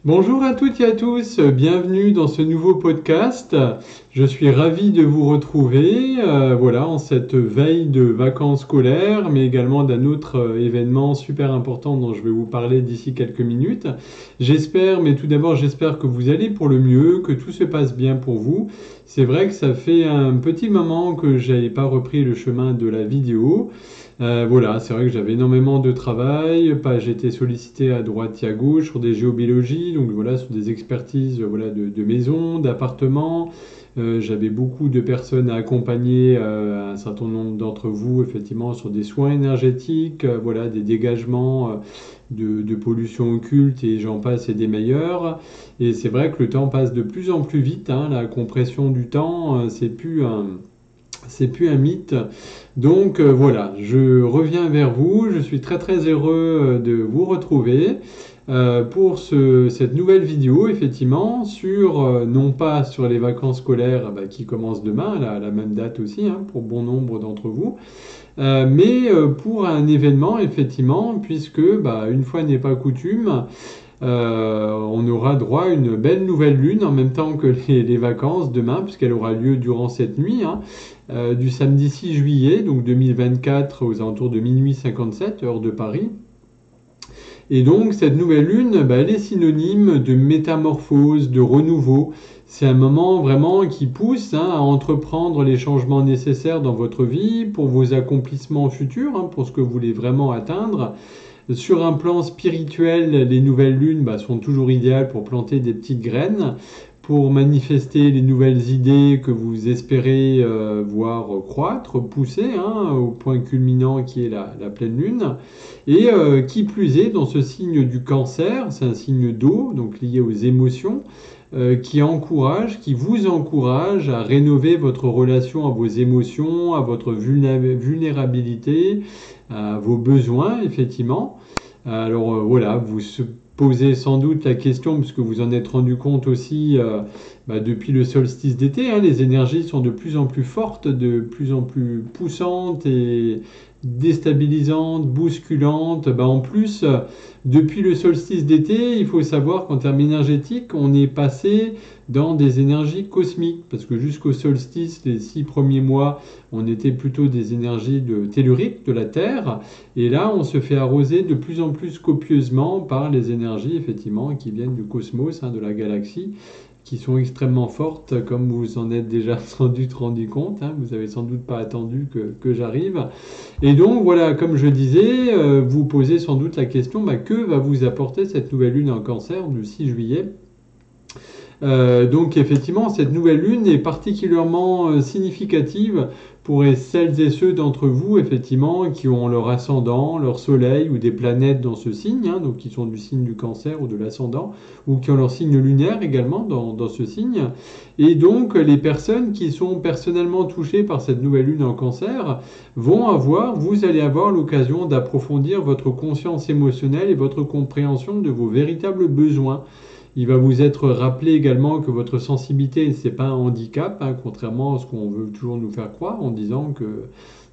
Bonjour à toutes et à tous, bienvenue dans ce nouveau podcast. Je suis ravi de vous retrouver voilà, en cette veille de vacances scolaires, mais également d'un autre événement super important dont je vais vous parler d'ici quelques minutes. J'espère, mais tout d'abord j'espère que vous allez pour le mieux, que tout se passe bien pour vous. C'est vrai que ça fait un petit moment que je n'avais pas repris le chemin de la vidéo. Voilà, c'est vrai que j'avais énormément de travail, pas, j'ai été sollicité à droite et à gauche sur des géobiologies, donc voilà, sur des expertises voilà, de maisons, d'appartements. J'avais beaucoup de personnes à accompagner, un certain nombre d'entre vous, effectivement, sur des soins énergétiques, voilà, des dégagements de pollution occulte et j'en passe et des meilleurs. Et c'est vrai que le temps passe de plus en plus vite, hein, la compression du temps, c'est plus un mythe. Donc voilà, je reviens vers vous. Je suis très très heureux de vous retrouver pour cette nouvelle vidéo, effectivement, sur non pas sur les vacances scolaires qui commencent demain, à la même date aussi, hein, pour bon nombre d'entre vous, mais pour un événement, effectivement, puisque une fois n'est pas coutume, on aura droit à une belle nouvelle lune en même temps que les vacances demain, puisqu'elle aura lieu durant cette nuit, hein, du samedi 6 juillet, donc 2024, aux alentours de minuit 57, heure de Paris. Et donc cette nouvelle lune, elle est synonyme de métamorphose, de renouveau. C'est un moment vraiment qui pousse à entreprendre les changements nécessaires dans votre vie, pour vos accomplissements futurs, hein, pour ce que vous voulez vraiment atteindre. Sur un plan spirituel, les nouvelles lunes sont toujours idéales pour planter des petites graines, pour manifester les nouvelles idées que vous espérez voir croître, pousser, hein, au point culminant qui est la pleine lune. Et qui plus est, dans ce signe du cancer, c'est un signe d'eau, donc lié aux émotions, qui vous encourage à rénover votre relation à vos émotions, à votre vulnérabilité, à vos besoins, effectivement. Alors voilà, vous posez sans doute la question, puisque vous en êtes rendu compte aussi depuis le solstice d'été, hein, les énergies sont de plus en plus fortes, de plus en plus poussantes et déstabilisantes, bousculantes. En plus, depuis le solstice d'été, il faut savoir qu'en termes énergétiques, on est passé dans des énergies cosmiques, parce que jusqu'au solstice, les 6 premiers mois, on était plutôt des énergies telluriques de la Terre, et là, on se fait arroser de plus en plus copieusement par les énergies, effectivement, qui viennent du cosmos, hein, de la galaxie, qui sont extrêmement fortes, comme vous en êtes déjà sans doute rendu compte, hein, vous avez sans doute pas attendu que j'arrive. Et donc voilà, comme je disais, vous posez sans doute la question, que va vous apporter cette nouvelle lune en cancer du 6 juillet? Donc effectivement, cette nouvelle lune est particulièrement significative pour celles et ceux d'entre vous, effectivement, qui ont leur ascendant, leur soleil ou des planètes dans ce signe, hein, donc qui sont du signe du cancer ou de l'ascendant, ou qui ont leur signe lunaire également dans ce signe. Et donc les personnes qui sont personnellement touchées par cette nouvelle lune en cancer vous allez avoir l'occasion d'approfondir votre conscience émotionnelle et votre compréhension de vos véritables besoins. Il va vous être rappelé également que votre sensibilité, ce n'est pas un handicap, hein, contrairement à ce qu'on veut toujours nous faire croire en disant que,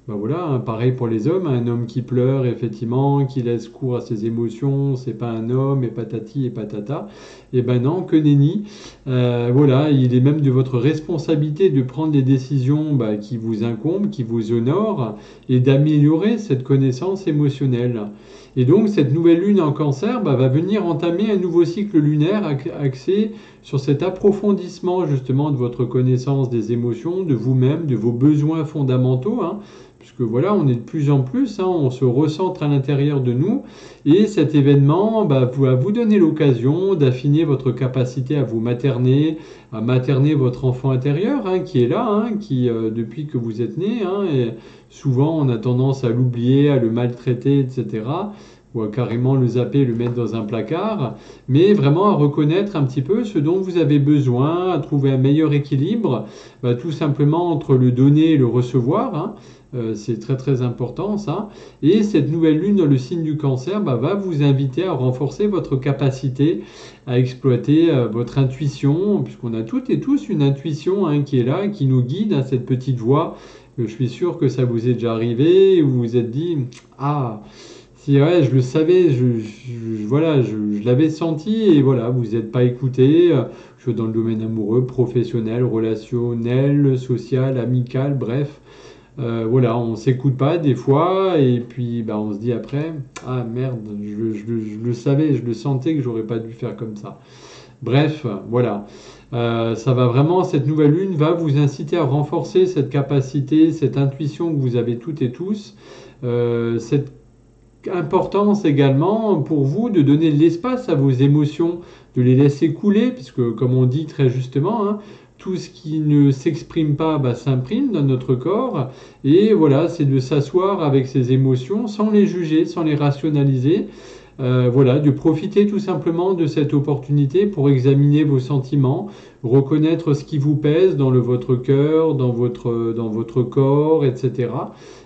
voilà, hein, pareil pour les hommes, un homme qui pleure, effectivement, qui laisse cours à ses émotions, c'est pas un homme, et patati et patata. Eh ben non, que nenni. Voilà, il est même de votre responsabilité de prendre des décisions qui vous incombent, qui vous honorent, et d'améliorer cette connaissance émotionnelle. Et donc cette nouvelle lune en cancer va venir entamer un nouveau cycle lunaire axé sur cet approfondissement justement de votre connaissance des émotions, de vous-même, de vos besoins fondamentaux, hein, puisque voilà, on est de plus en plus, hein, on se recentre à l'intérieur de nous, et cet événement va vous donner l'occasion d'affiner votre capacité à vous materner, à materner votre enfant intérieur, hein, qui est là, hein, qui depuis que vous êtes né, hein, et souvent on a tendance à l'oublier, à le maltraiter, etc., ou à carrément le zapper, le mettre dans un placard, mais vraiment à reconnaître un petit peu ce dont vous avez besoin, à trouver un meilleur équilibre, tout simplement entre le donner et le recevoir, hein. C'est très très important ça. Et cette nouvelle lune dans le signe du cancer va vous inviter à renforcer votre capacité à exploiter votre intuition, puisqu'on a toutes et tous une intuition, hein, qui est là, qui nous guide, hein, cette petite voix. Je suis sûr que ça vous est déjà arrivé, où vous vous êtes dit « Ah !» si ouais, je le savais, voilà, je l'avais senti et voilà, vous n'êtes pas écouté. Je suis dans le domaine amoureux, professionnel, relationnel, social, amical, bref. Voilà, on s'écoute pas des fois et puis bah, on se dit après, ah merde, je le savais, je le sentais que j'aurais pas dû faire comme ça. Bref, voilà. Ça va vraiment, cette nouvelle lune va vous inciter à renforcer cette capacité, cette intuition que vous avez toutes et tous, cette importance également pour vous de donner de l'espace à vos émotions, de les laisser couler, puisque comme on dit très justement, hein, tout ce qui ne s'exprime pas bah, s'imprime dans notre corps. Et voilà, c'est de s'asseoir avec ces émotions sans les juger, sans les rationaliser. Voilà, de profiter tout simplement de cette opportunité pour examiner vos sentiments, reconnaître ce qui vous pèse dans votre cœur, dans votre corps, etc.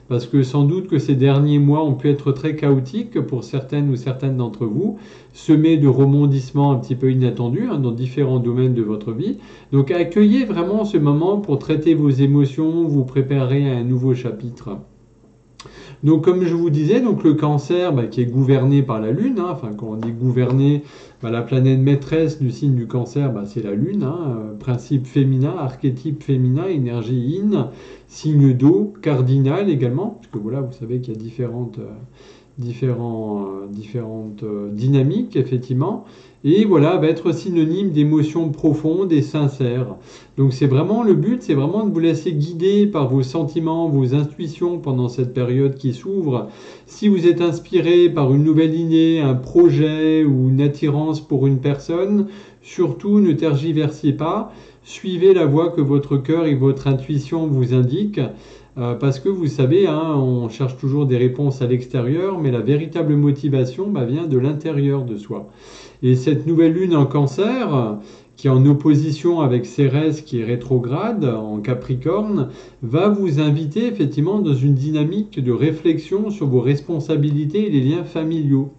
Parce que sans doute que ces derniers mois ont pu être très chaotiques pour certaines ou certaines d'entre vous, semés de rebondissements un petit peu inattendus hein, dans différents domaines de votre vie. Donc accueillez vraiment ce moment pour traiter vos émotions, vous préparer à un nouveau chapitre. Donc comme je vous disais, donc le cancer bah, qui est gouverné par la Lune, hein, enfin quand on dit gouverné, bah, la planète maîtresse du signe du cancer, bah, c'est la Lune, hein, principe féminin, archétype féminin, énergie yin, signe d'eau, cardinal également, parce que voilà, vous savez qu'il y a différentes dynamiques, effectivement. Et voilà, va être synonyme d'émotions profondes et sincères. Donc c'est vraiment le but, c'est vraiment de vous laisser guider par vos sentiments, vos intuitions pendant cette période qui s'ouvre. Si vous êtes inspiré par une nouvelle idée, un projet ou une attirance pour une personne, surtout ne tergiversez pas, suivez la voie que votre cœur et votre intuition vous indiquent. Parce que vous savez, hein, on cherche toujours des réponses à l'extérieur, mais la véritable motivation bah, vient de l'intérieur de soi. Et cette nouvelle lune en cancer, qui est en opposition avec Cérès, qui est rétrograde en Capricorne, va vous inviter effectivement dans une dynamique de réflexion sur vos responsabilités et les liens familiaux.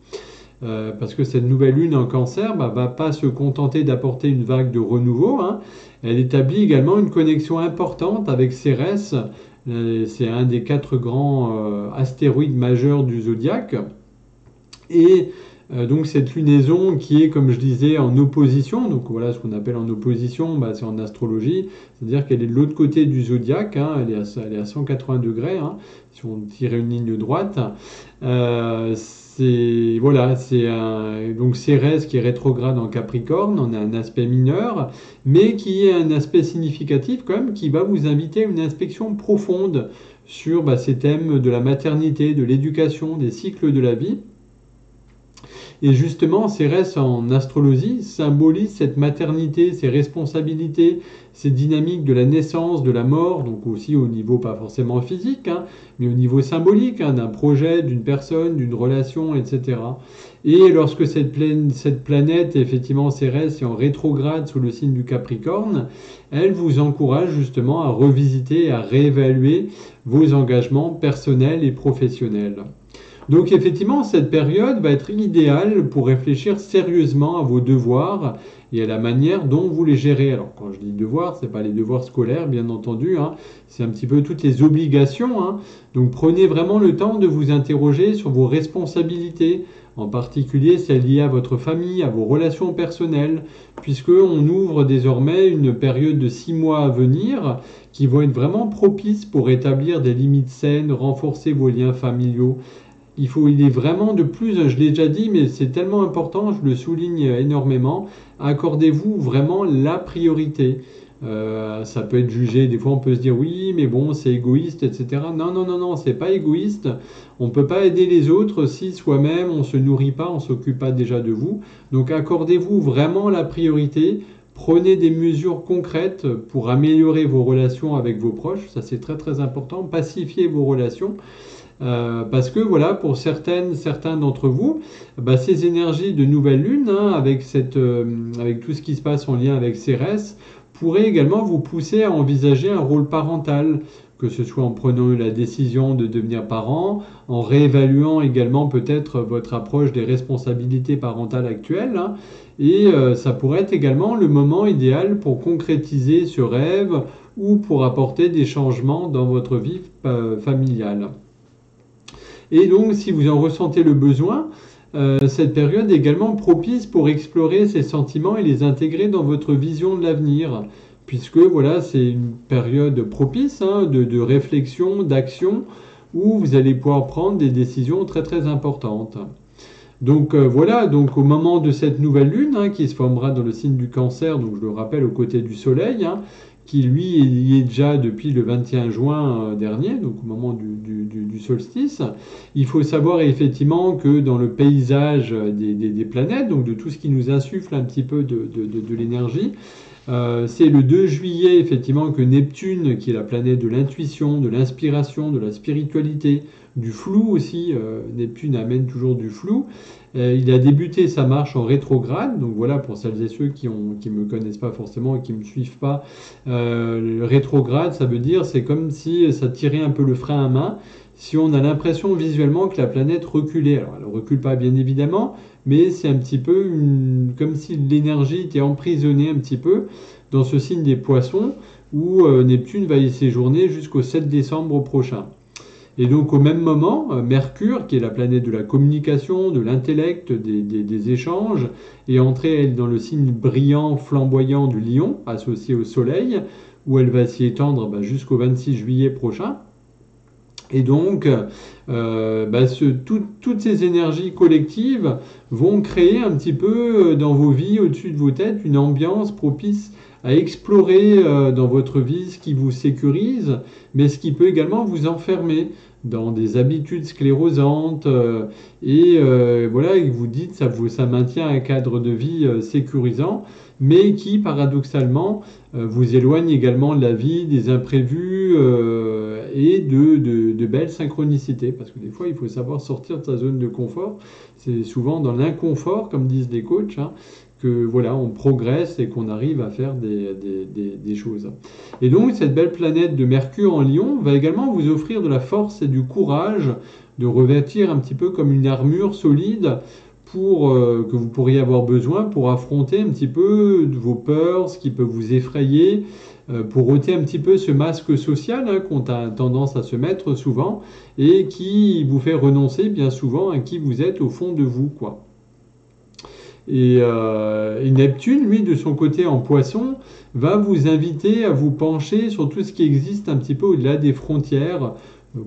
Parce que cette nouvelle lune en cancer bah, va pas se contenter d'apporter une vague de renouveau, hein. Elle établit également une connexion importante avec Cérès. C'est un des 4 grands astéroïdes majeurs du zodiaque. Et donc cette lunaison qui est, comme je disais, en opposition, donc voilà ce qu'on appelle en opposition, bah, c'est en astrologie, c'est-à-dire qu'elle est de l'autre côté du zodiaque, hein, elle est à 180 degrés, hein, si on tirait une ligne droite. Voilà, donc Cérès qui est rétrograde en Capricorne, on a un aspect mineur, mais qui est un aspect significatif quand même, qui va vous inviter à une inspection profonde sur bah, ces thèmes de la maternité, de l'éducation, des cycles de la vie. Et justement, Cérès en astrologie symbolise cette maternité, ces responsabilités, ces dynamiques de la naissance, de la mort, donc aussi au niveau pas forcément physique, hein, mais au niveau symbolique, hein, d'un projet, d'une personne, d'une relation, etc. Et lorsque cette planète, effectivement Cérès, est en rétrograde sous le signe du Capricorne, elle vous encourage justement à revisiter et à réévaluer vos engagements personnels et professionnels. Donc effectivement, cette période va être idéale pour réfléchir sérieusement à vos devoirs et à la manière dont vous les gérez. Alors quand je dis devoirs, ce n'est pas les devoirs scolaires, bien entendu, hein, c'est un petit peu toutes les obligations. Hein. Donc prenez vraiment le temps de vous interroger sur vos responsabilités, en particulier celles liées à votre famille, à vos relations personnelles, puisqu'on ouvre désormais une période de 6 mois à venir qui vont être vraiment propices pour établir des limites saines, renforcer vos liens familiaux. Il est vraiment de plus, je l'ai déjà dit, mais c'est tellement important, je le souligne énormément, accordez-vous vraiment la priorité. Ça peut être jugé, des fois on peut se dire oui, mais bon, c'est égoïste, etc. Non, non, non, non, c'est pas égoïste. On ne peut pas aider les autres si soi-même on ne se nourrit pas, on ne s'occupe pas déjà de vous. Donc accordez-vous vraiment la priorité. Prenez des mesures concrètes pour améliorer vos relations avec vos proches, ça c'est très très important. Pacifiez vos relations. Parce que voilà, pour certains d'entre vous, bah, ces énergies de nouvelle lune, hein, avec tout ce qui se passe en lien avec Cérès, pourraient également vous pousser à envisager un rôle parental, que ce soit en prenant la décision de devenir parent, en réévaluant également peut-être votre approche des responsabilités parentales actuelles, hein, et ça pourrait être également le moment idéal pour concrétiser ce rêve ou pour apporter des changements dans votre vie familiale. Et donc, si vous en ressentez le besoin, cette période est également propice pour explorer ces sentiments et les intégrer dans votre vision de l'avenir, puisque voilà, c'est une période propice hein, de réflexion, d'action, où vous allez pouvoir prendre des décisions très très importantes. Donc voilà, donc au moment de cette nouvelle lune hein, qui se formera dans le signe du Cancer, donc je le rappelle aux côtés du Soleil, hein, qui lui y est déjà depuis le 21 juin dernier, donc au moment du solstice. Il faut savoir effectivement que dans le paysage des planètes, donc de tout ce qui nous insuffle un petit peu de l'énergie, c'est le 2 juillet effectivement que Neptune, qui est la planète de l'intuition, de l'inspiration, de la spiritualité, du flou aussi, Neptune amène toujours du flou. Il a débuté sa marche en rétrograde, donc voilà pour celles et ceux qui me connaissent pas forcément et qui me suivent pas. Le rétrograde, ça veut dire c'est comme si ça tirait un peu le frein à main. Si on a l'impression visuellement que la planète reculait, alors elle ne recule pas bien évidemment, mais c'est un petit peu comme si l'énergie était emprisonnée un petit peu dans ce signe des Poissons où Neptune va y séjourner jusqu'au 7 décembre prochain. Et donc au même moment, Mercure, qui est la planète de la communication, de l'intellect, des échanges, est entrée elle, dans le signe brillant, flamboyant du Lion, associé au Soleil, où elle va s'y étendre jusqu'au 26 juillet prochain. Et donc, toutes ces énergies collectives vont créer un petit peu dans vos vies, au-dessus de vos têtes, une ambiance propice à explorer dans votre vie ce qui vous sécurise, mais ce qui peut également vous enfermer dans des habitudes sclérosantes voilà, et vous dites ça maintient un cadre de vie sécurisant, mais qui paradoxalement vous éloigne également de la vie, des imprévus et de belles synchronicités, parce que des fois il faut savoir sortir de sa zone de confort. C'est souvent dans l'inconfort, comme disent les coachs, hein, que voilà, on progresse et qu'on arrive à faire des choses. Et donc cette belle planète de Mercure en Lion va également vous offrir de la force et du courage de revêtir un petit peu comme une armure solide que vous pourriez avoir besoin pour affronter un petit peu vos peurs, ce qui peut vous effrayer, pour ôter un petit peu ce masque social hein, qu'on a tendance à se mettre souvent et qui vous fait renoncer bien souvent à qui vous êtes au fond de vous, quoi. Et Neptune, lui, de son côté en Poisson, va vous inviter à vous pencher sur tout ce qui existe un petit peu au-delà des frontières,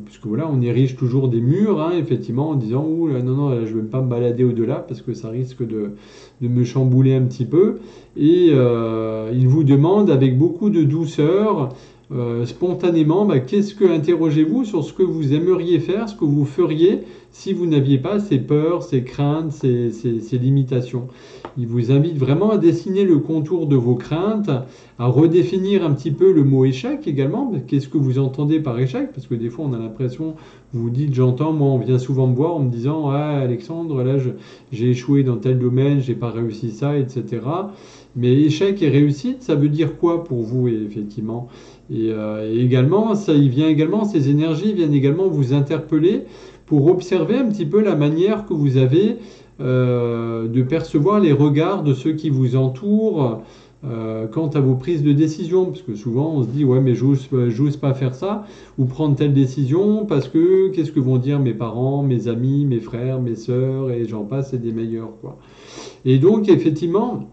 puisque voilà, on érige toujours des murs, hein, effectivement, en disant ouh là, non, là, je ne vais pas me balader au-delà parce que ça risque de me chambouler un petit peu. Et il vous demande avec beaucoup de douceur, spontanément, interrogez-vous sur ce que vous aimeriez faire, ce que vous feriez si vous n'aviez pas ces peurs, ces craintes, ces limitations. Il vous invite vraiment à dessiner le contour de vos craintes, à redéfinir un petit peu le mot échec également. Qu'est-ce que vous entendez par échec? Parce que des fois, on a l'impression, vous vous dites, j'entends, moi, on vient souvent me voir en me disant, ah, Alexandre, là, j'ai échoué dans tel domaine, j'ai pas réussi ça, etc. Mais échec et réussite, ça veut dire quoi pour vous, effectivement? Et également, ces énergies viennent également vous interpeller pour observer un petit peu la manière que vous avez de percevoir les regards de ceux qui vous entourent quant à vos prises de décision. Parce que souvent, on se dit, ouais, mais j'ose pas faire ça ou prendre telle décision parce que qu'est-ce que vont dire mes parents, mes amis, mes frères, mes sœurs, et j'en passe, c'est des meilleurs, quoi. Et donc, effectivement,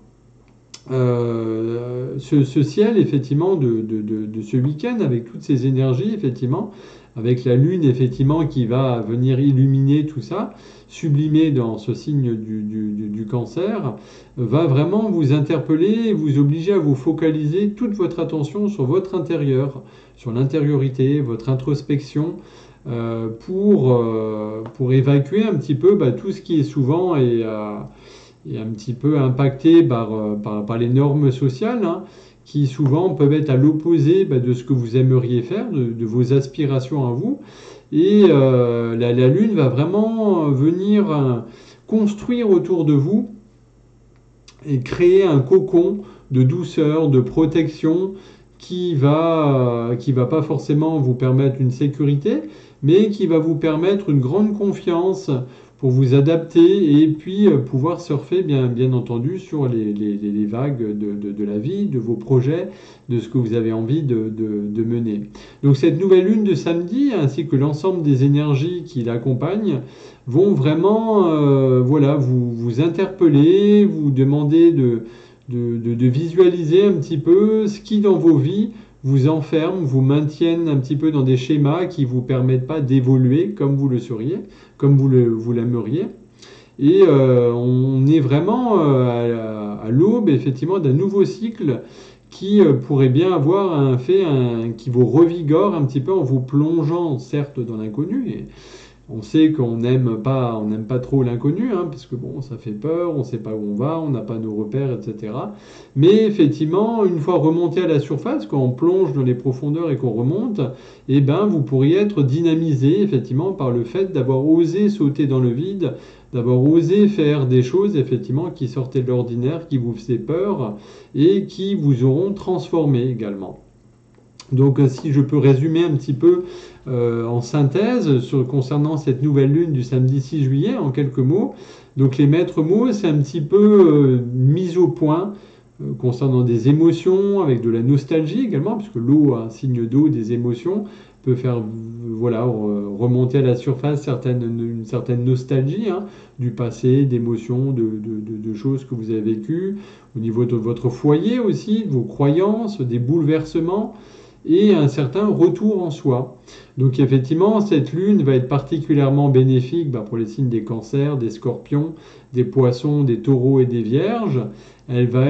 ce ciel, effectivement, de ce week-end, avec toutes ces énergies, effectivement, avec la lune, effectivement, qui va venir illuminer tout ça, sublimer dans ce signe du Cancer, va vraiment vous interpeller et vous obliger à vous focaliser toute votre attention sur votre intérieur, sur l'intériorité, votre introspection, pour évacuer un petit peu tout ce qui est souvent et un petit peu impacté par les normes sociales, hein, qui souvent peuvent être à l'opposé de ce que vous aimeriez faire, de vos aspirations à vous. Et la Lune va vraiment venir construire autour de vous et créer un cocon de douceur, de protection qui va pas forcément vous permettre une sécurité, mais qui va vous permettre une grande confiance pour vous adapter et puis pouvoir surfer bien entendu sur les vagues de la vie, de vos projets, de ce que vous avez envie de mener. Donc cette nouvelle lune de samedi, ainsi que l'ensemble des énergies qui l'accompagnent, vont vraiment voilà, vous interpeller, vous demander de visualiser un petit peu ce qui dans vos vies vous enferme, vous maintiennent un petit peu dans des schémas qui ne vous permettent pas d'évoluer comme vous le seriez, comme vous l'aimeriez. Et on est vraiment à l'aube, effectivement, d'un nouveau cycle qui pourrait bien avoir un fait qui vous revigore un petit peu en vous plongeant, certes, dans l'inconnu. Et on sait qu'on n'aime pas trop l'inconnu, hein, parce que bon, ça fait peur, on ne sait pas où on va, on n'a pas nos repères, etc. Mais effectivement, une fois remonté à la surface, quand on plonge dans les profondeurs et qu'on remonte, eh ben, vous pourriez être dynamisé effectivement par le fait d'avoir osé sauter dans le vide, d'avoir osé faire des choses effectivement qui sortaient de l'ordinaire, qui vous faisaient peur et qui vous auront transformé également. Donc si je peux résumer un petit peu en synthèse concernant cette nouvelle lune du samedi 6 juillet en quelques mots, donc les maîtres mots, c'est un petit peu mise au point concernant des émotions, avec de la nostalgie également, puisque l'eau, un signe d'eau, des émotions, peut faire voilà, remonter à la surface une certaine nostalgie hein, du passé, d'émotions, de choses que vous avez vécues, au niveau de votre foyer aussi, de vos croyances, des bouleversements, et un certain retour en soi. Donc effectivement, cette lune va être particulièrement bénéfique pour les signes des cancers, des scorpions, des poissons, des taureaux et des vierges. Elle va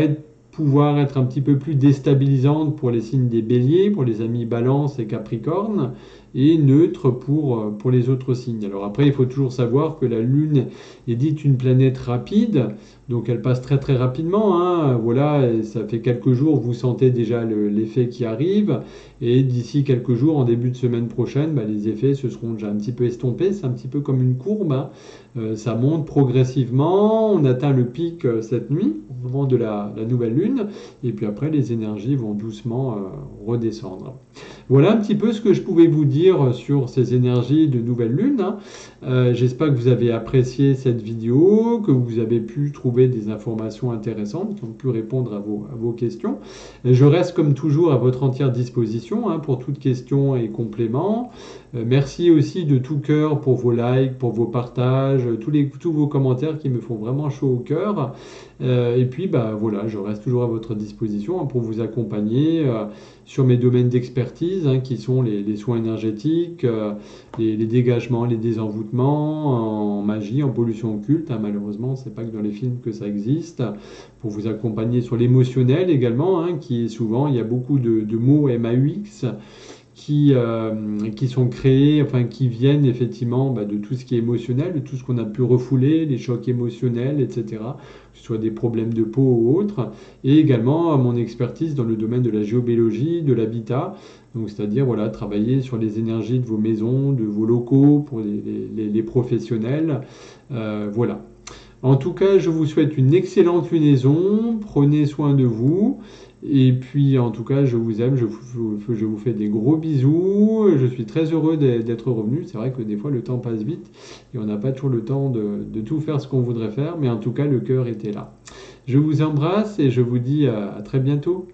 pouvoir être un petit peu plus déstabilisante pour les signes des béliers, pour les amis balance et capricorne, et neutre pour les autres signes. Alors après, il faut toujours savoir que la lune est dite une planète rapide, donc elle passe très très rapidement, hein. Voilà, ça fait quelques jours, vous sentez déjà l'effet qui arrive, et d'ici quelques jours, en début de semaine prochaine, les effets se seront déjà un petit peu estompés, c'est un petit peu comme une courbe, hein. Ça monte progressivement, on atteint le pic cette nuit, au moment de la nouvelle lune, et puis après les énergies vont doucement redescendre. Voilà un petit peu ce que je pouvais vous dire sur ces énergies de nouvelle lune, hein. J'espère que vous avez apprécié cette vidéo, que vous avez pu trouver des informations intéressantes qui ont pu répondre à vos questions. Je reste comme toujours à votre entière disposition hein, pour toutes questions et compléments. Merci aussi de tout cœur pour vos likes, pour vos partages, tous vos commentaires qui me font vraiment chaud au cœur. Et puis voilà, je reste toujours à votre disposition hein, pour vous accompagner sur mes domaines d'expertise hein, qui sont les soins énergétiques, les dégagements, les désenvoûtements en magie, en pollution occulte. Hein, malheureusement, c'est pas que dans les films que ça existe. Pour vous accompagner sur l'émotionnel également, hein, qui est souvent, il y a beaucoup de mots MAUX qui sont créés, enfin qui viennent effectivement de tout ce qui est émotionnel, de tout ce qu'on a pu refouler, les chocs émotionnels, etc., que ce soit des problèmes de peau ou autres, et également mon expertise dans le domaine de la géobiologie, de l'habitat, donc c'est-à-dire voilà, travailler sur les énergies de vos maisons, de vos locaux, pour les professionnels, voilà. En tout cas, je vous souhaite une excellente lunaison, prenez soin de vous, et puis en tout cas, je vous aime, je vous fais des gros bisous, je suis très heureux d'être revenu, c'est vrai que des fois le temps passe vite, et on n'a pas toujours le temps de tout faire ce qu'on voudrait faire, mais en tout cas, le cœur était là. Je vous embrasse et je vous dis à très bientôt.